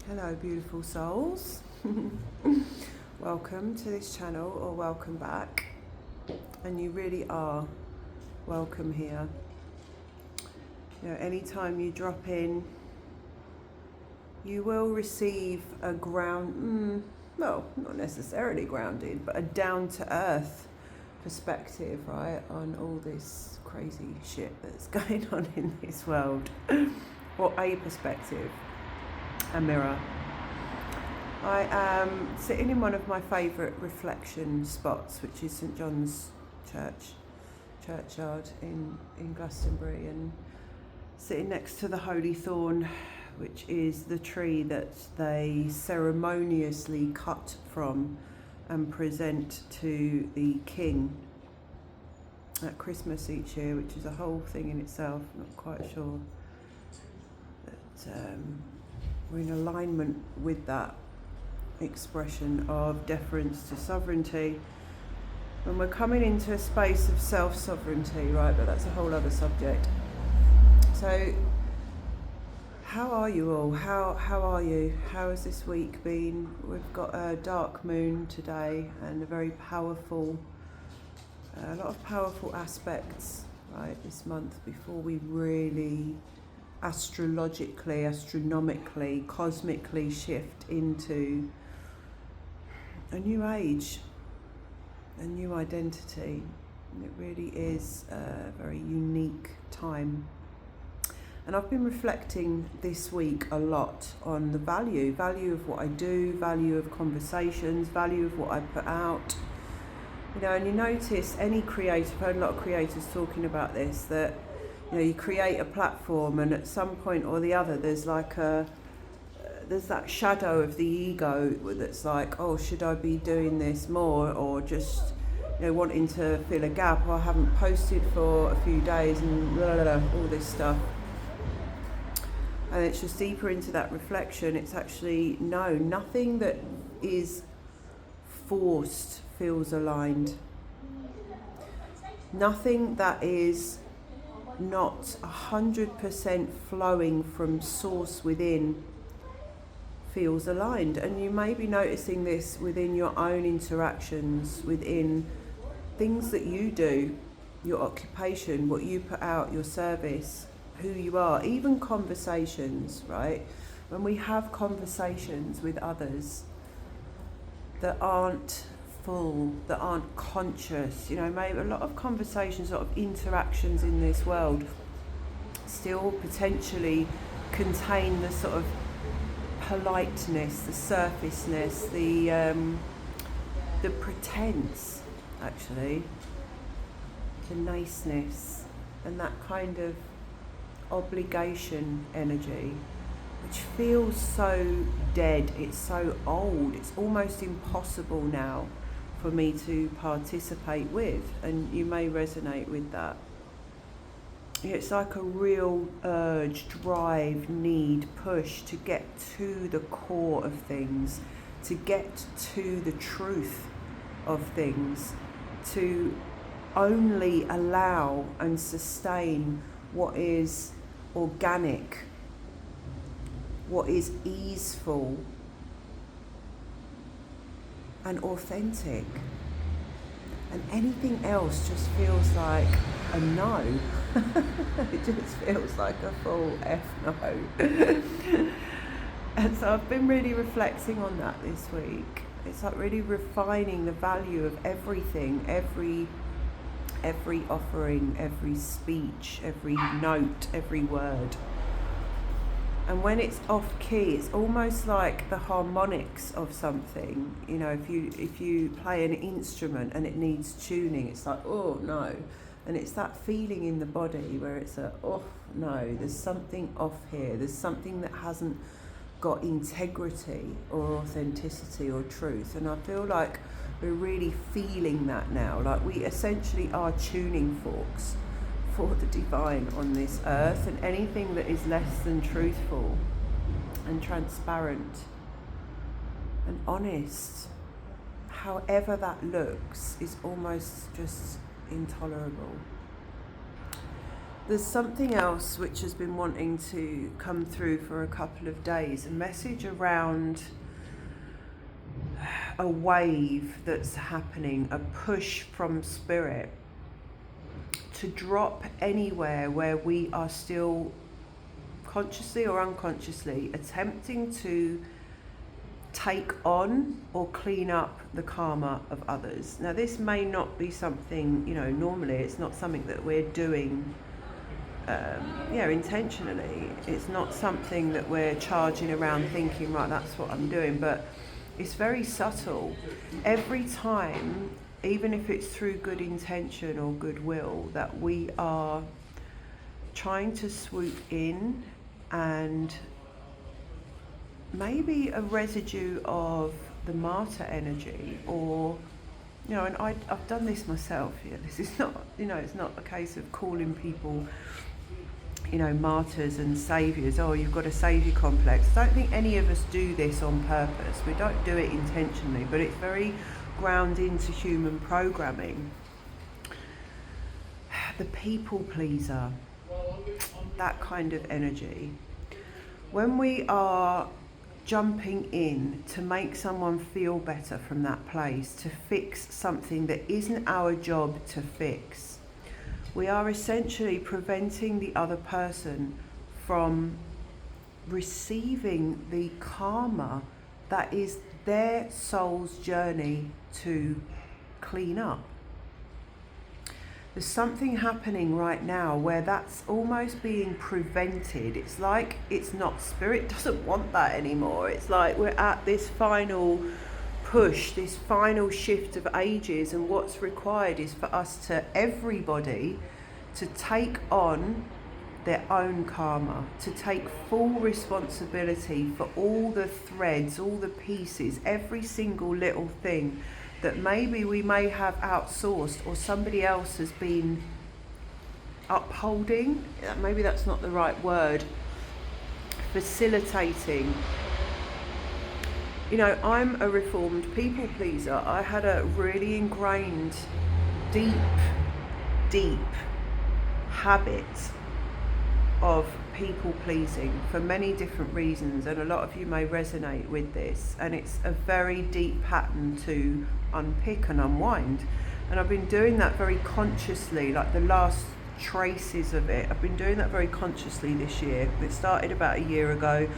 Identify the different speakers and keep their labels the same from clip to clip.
Speaker 1: Hello beautiful souls. Welcome to this channel, or welcome back, and you really are welcome here. Anytime you drop in, you will receive a well, not necessarily grounded, but a down to earth perspective, right, on all this crazy shit that's going on in this world. Or a perspective, a mirror. I am sitting in one of my favourite reflection spots, which is St John's churchyard in Glastonbury, and sitting next to the Holy Thorn, which is the tree that they ceremoniously cut from and present to the king at Christmas each year, which is a whole thing in itself. I'm not quite sure that we're in alignment with that expression of deference to sovereignty, when we're coming into a space of self-sovereignty, right? But that's a whole other subject. So how are you all? How are you? How has this week been? We've got a dark moon today and a very powerful, a lot of powerful aspects, right, this month before we really astrologically, astronomically, cosmically shift into a new age, a new identity. It really is a very unique time. And I've been reflecting this week a lot on the value of what I do, value of conversations, value of what I put out. And you notice any creator, I've heard a lot of creators talking about this, that you create a platform and at some point or the other there's there's that shadow of the ego that's like, oh, should I be doing this more, or just wanting to fill a gap, or I haven't posted for a few days and blah, blah, blah, all this stuff. And it's just deeper into that reflection. It's actually, no, nothing that is forced feels aligned. Nothing that is not 100% flowing from source within feels aligned. And you may be noticing this within your own interactions, within things that you do, your occupation, what you put out, your service, who you are, even conversations, right? When we have conversations with others that aren't full, that aren't conscious, maybe a lot of conversations, a lot of interactions in this world still potentially contain the sort of politeness, the surfaceness, the pretense, actually, the niceness, and that kind of obligation energy, which feels so dead, it's so old, it's almost impossible now for me to participate with, and you may resonate with that. It's like a real urge, drive, need, push to get to the core of things, to get to the truth of things, to only allow and sustain what is organic, what is easeful and authentic. And anything else just feels like a no. It just feels like a full F no. And so I've been really reflecting on that this week. It's like really refining the value of everything, every offering, every speech, every note, every word. And when it's off key, it's almost like the harmonics of something. If you play an instrument and it needs tuning, it's like, oh no. And it's that feeling in the body where it's oh no, there's something off here. There's something that hasn't got integrity or authenticity or truth. And I feel like we're really feeling that now. Like we essentially are tuning forks for the divine on this earth, and anything that is less than truthful and transparent and honest, however that looks, is almost just intolerable. There's something else which has been wanting to come through for a couple of days, a message around a wave that's happening, a push from spirit to drop anywhere where we are still consciously or unconsciously attempting to take on or clean up the karma of others. Now this may not be something, normally it's not something that we're doing intentionally. It's not something that we're charging around thinking, right, that's what I'm doing, but it's very subtle. Every time, even if it's through good intention or goodwill, that we are trying to swoop in and maybe a residue of the martyr energy, or and I've done this myself. This is not, it's not a case of calling people martyrs and saviours. Oh, you've got a saviour complex. I don't think any of us do this on purpose. We don't do it intentionally, but it's very ground into human programming. The people pleaser, that kind of energy. When we are jumping in to make someone feel better from that place, to fix something that isn't our job to fix, we are essentially preventing the other person from receiving the karma that is their soul's journey to clean up. There's something happening right now where that's almost being prevented. It's like it's not, spirit doesn't want that anymore. It's like we're at this final push, this final shift of ages, and what's required is for us to, everybody, to take on their own karma, to take full responsibility for all the threads, all the pieces, every single little thing that maybe we may have outsourced or somebody else has been upholding. Maybe that's not the right word. Facilitating. I'm a reformed people pleaser. I had a really ingrained, deep habit of people pleasing for many different reasons, and a lot of you may resonate with this, and it's a very deep pattern to unpick and unwind, and I've been doing that very consciously, like the last traces of it. I've been doing that very consciously this year. It started about a year ago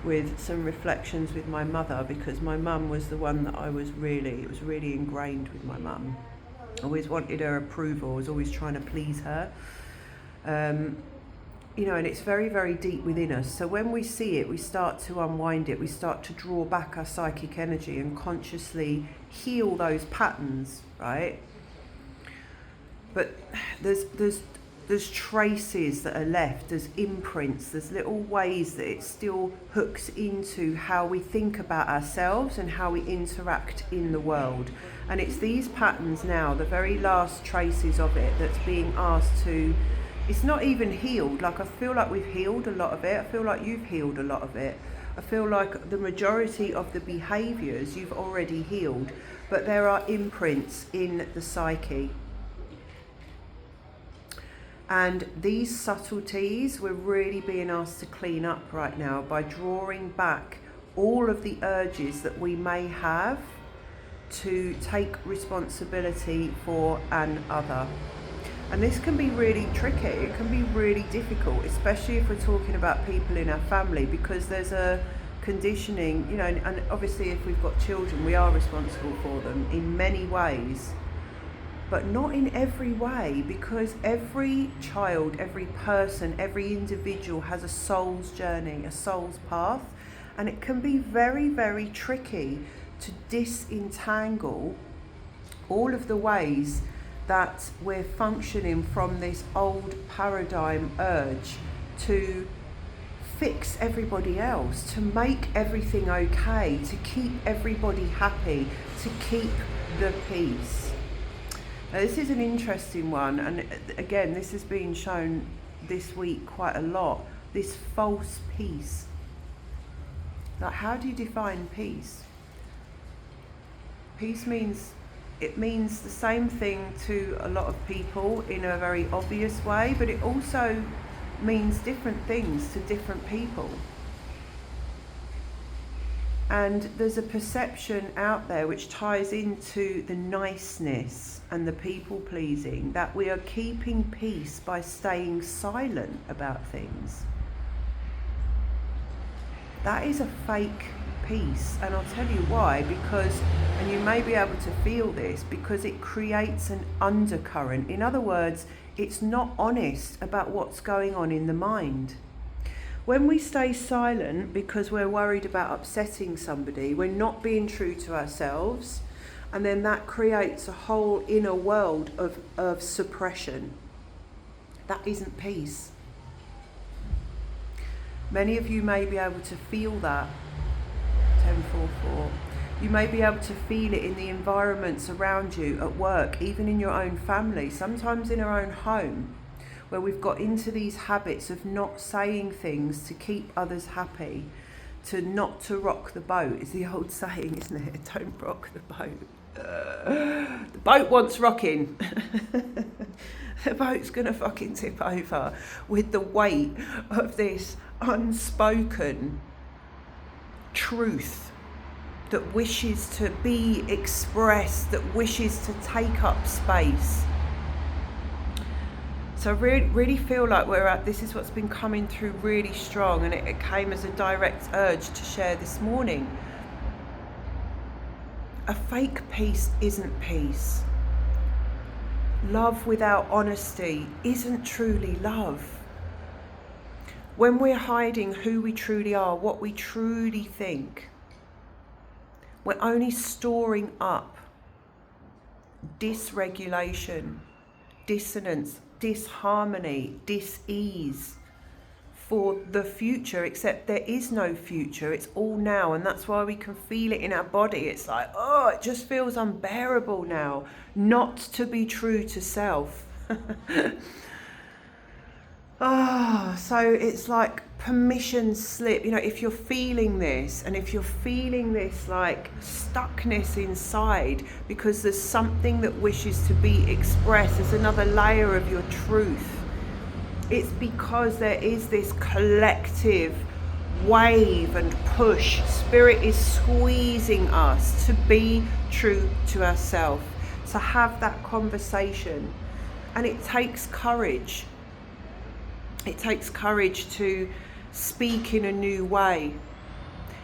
Speaker 1: with some reflections with my mother, because my mum was the one that it was really ingrained with my mum. I always wanted her approval, I was always trying to please her. And it's very, very deep within us. So when we see it, we start to unwind it. We start to draw back our psychic energy and consciously heal those patterns, right? But there's traces that are left. There's imprints. There's little ways that it still hooks into how we think about ourselves and how we interact in the world. And it's these patterns now, the very last traces of it, that's being asked to. It's not even healed. Like, I feel like we've healed a lot of it. I feel like you've healed a lot of it. I feel like the majority of the behaviours you've already healed, but there are imprints in the psyche. And these subtleties we're really being asked to clean up right now by drawing back all of the urges that we may have to take responsibility for an other. And this can be really tricky, it can be really difficult, especially if we're talking about people in our family, because there's a conditioning, and obviously if we've got children, we are responsible for them in many ways, but not in every way, because every child, every person, every individual has a soul's journey, a soul's path, and it can be very, very tricky to disentangle all of the ways that we're functioning from this old paradigm urge to fix everybody else, to make everything okay, to keep everybody happy, to keep the peace. Now, this is an interesting one, and again, this has been shown this week quite a lot, this false peace. Like, how do you define peace? Peace means it means the same thing to a lot of people in a very obvious way, but it also means different things to different people. And there's a perception out there which ties into the niceness and the people pleasing, that we are keeping peace by staying silent about things. That is a fake peace, and I'll tell you why, because, and you may be able to feel this, because it creates an undercurrent. In other words, it's not honest about what's going on in the mind. When we stay silent because we're worried about upsetting somebody, we're not being true to ourselves, and then that creates a whole inner world of suppression. That isn't peace. Many of you may be able to feel that. 1044. You may be able to feel it in the environments around you, at work, even in your own family, sometimes in our own home, where we've got into these habits of not saying things to keep others happy, not to rock the boat, is the old saying, isn't it? Don't rock the boat. The boat wants rocking. The boat's gonna fucking tip over with the weight of this unspoken truth that wishes to be expressed, that wishes to take up space. So I really feel like this is what's been coming through really strong, and it came as a direct urge to share this morning. A fake peace isn't peace. Love without honesty isn't truly love. When we're hiding who we truly are, what we truly think, we're only storing up dysregulation, dissonance, disharmony, dis-ease for the future, except there is no future. It's all now, and that's why we can feel it in our body. It's like, oh, it just feels unbearable now not to be true to self. So it's like permission slip. You know, if you're feeling this, and if you're feeling this like stuckness inside because there's something that wishes to be expressed, there's another layer of your truth. It's because there is this collective wave and push. Spirit is squeezing us to be true to ourselves, to have that conversation. And it takes courage. It takes courage to speak in a new way.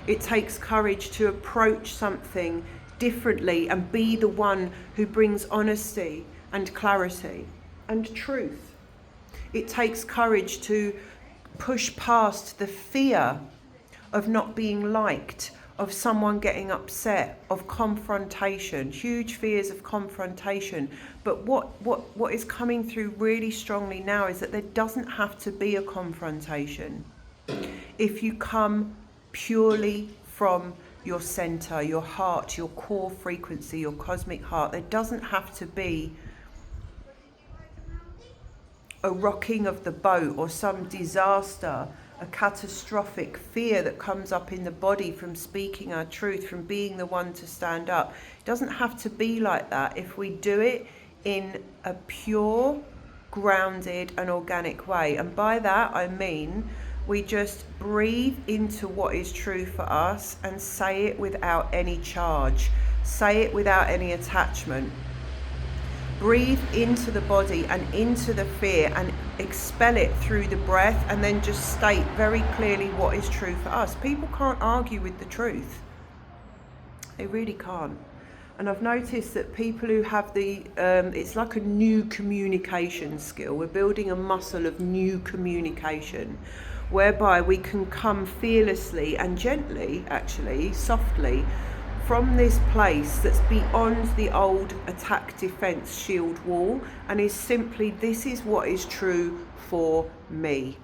Speaker 1: It takes courage to approach something differently and be the one who brings honesty and clarity and truth. It takes courage to push past the fear of not being liked, of someone getting upset, of confrontation, huge fears of confrontation. But what is coming through really strongly now is that there doesn't have to be a confrontation. If you come purely from your center, your heart, your core frequency, your cosmic heart, there doesn't have to be a rocking of the boat or some disaster, a catastrophic fear that comes up in the body from speaking our truth, from being the one to stand up. It doesn't have to be like that if we do it in a pure, grounded and organic way. And by that I mean we just breathe into what is true for us and say it without any charge, say it without any attachment. Breathe into the body and into the fear and expel it through the breath, and then just state very clearly what is true for us. People can't argue with the truth. They really can't. And I've noticed that people who have it's like a new communication skill. We're building a muscle of new communication, whereby we can come fearlessly and gently, actually, softly, from this place that's beyond the old attack, defense, shield wall, and is simply, this is what is true for me.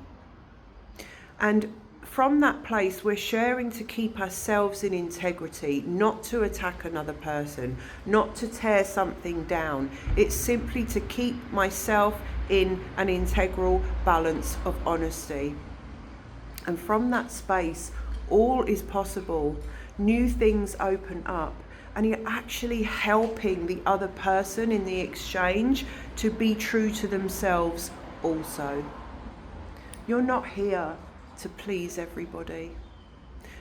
Speaker 1: And from that place, we're sharing to keep ourselves in integrity, not to attack another person, not to tear something down. It's simply to keep myself in an integral balance of honesty. And from that space, all is possible. New things open up, and you're actually helping the other person in the exchange to be true to themselves also. You're not here to please everybody.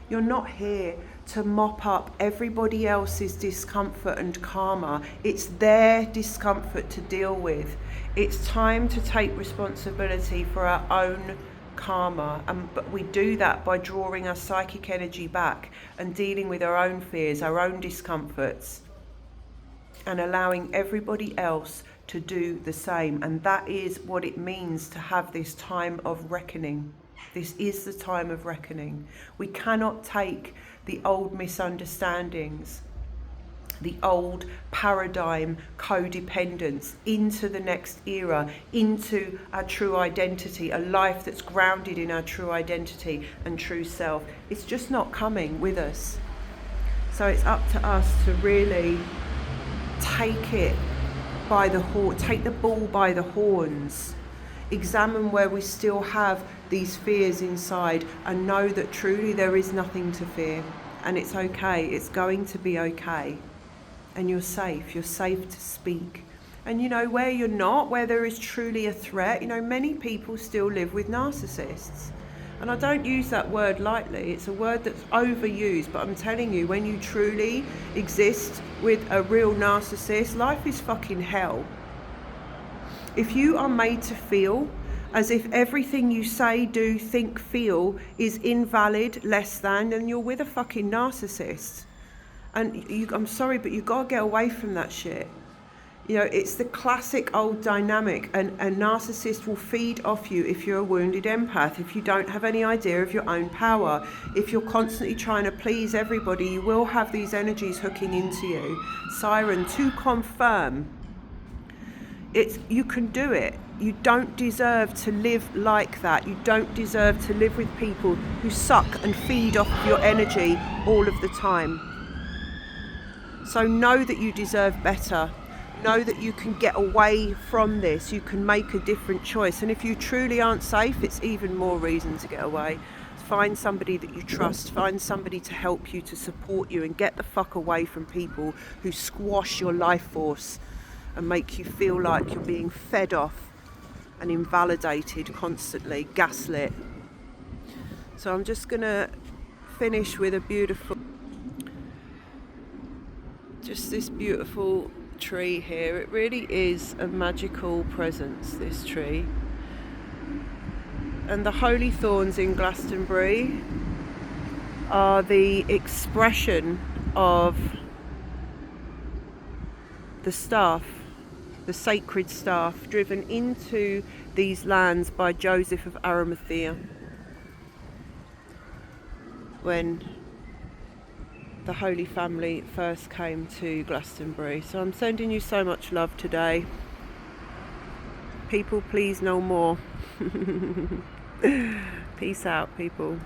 Speaker 1: You're not here to mop up everybody else's discomfort and karma. It's their discomfort to deal with. It's time to take responsibility for our own karma, but we do that by drawing our psychic energy back and dealing with our own fears, our own discomforts, and allowing everybody else to do the same. And that is what it means to have this time of reckoning. This is the time of reckoning. We cannot take the old misunderstandings, the old paradigm codependence into the next era, into our true identity, a life that's grounded in our true identity and true self. It's just not coming with us. So it's up to us to really take it by the horn, take the bull by the horns, examine where we still have these fears inside, and know that truly there is nothing to fear, and it's okay. It's going to be okay, and you're safe to speak. And you know, where you're not, where there is truly a threat, you know, many people still live with narcissists. And I don't use that word lightly. It's a word that's overused, but I'm telling you, when you truly exist with a real narcissist, life is fucking hell. If you are made to feel as if everything you say, do, think, feel is invalid, less than, then you're with a fucking narcissist. And I'm sorry, but you've got to get away from that shit. You know, it's the classic old dynamic. And a narcissist will feed off you if you're a wounded empath, if you don't have any idea of your own power. If you're constantly trying to please everybody, you will have these energies hooking into you. Siren, to confirm, you can do it. You don't deserve to live like that. You don't deserve to live with people who suck and feed off your energy all of the time. So know that you deserve better. Know that you can get away from this. You can make a different choice. And if you truly aren't safe, it's even more reason to get away. Find somebody that you trust. Find somebody to help you, to support you, and get the fuck away from people who squash your life force and make you feel like you're being fed off and invalidated constantly, gaslit. So I'm just gonna finish with just this beautiful tree here. It really is a magical presence, this tree. And the holy thorns in Glastonbury are the expression of the staff, the sacred staff driven into these lands by Joseph of Arimathea when the Holy Family first came to Glastonbury. So I'm sending you so much love today. People, please no more. Peace out, people.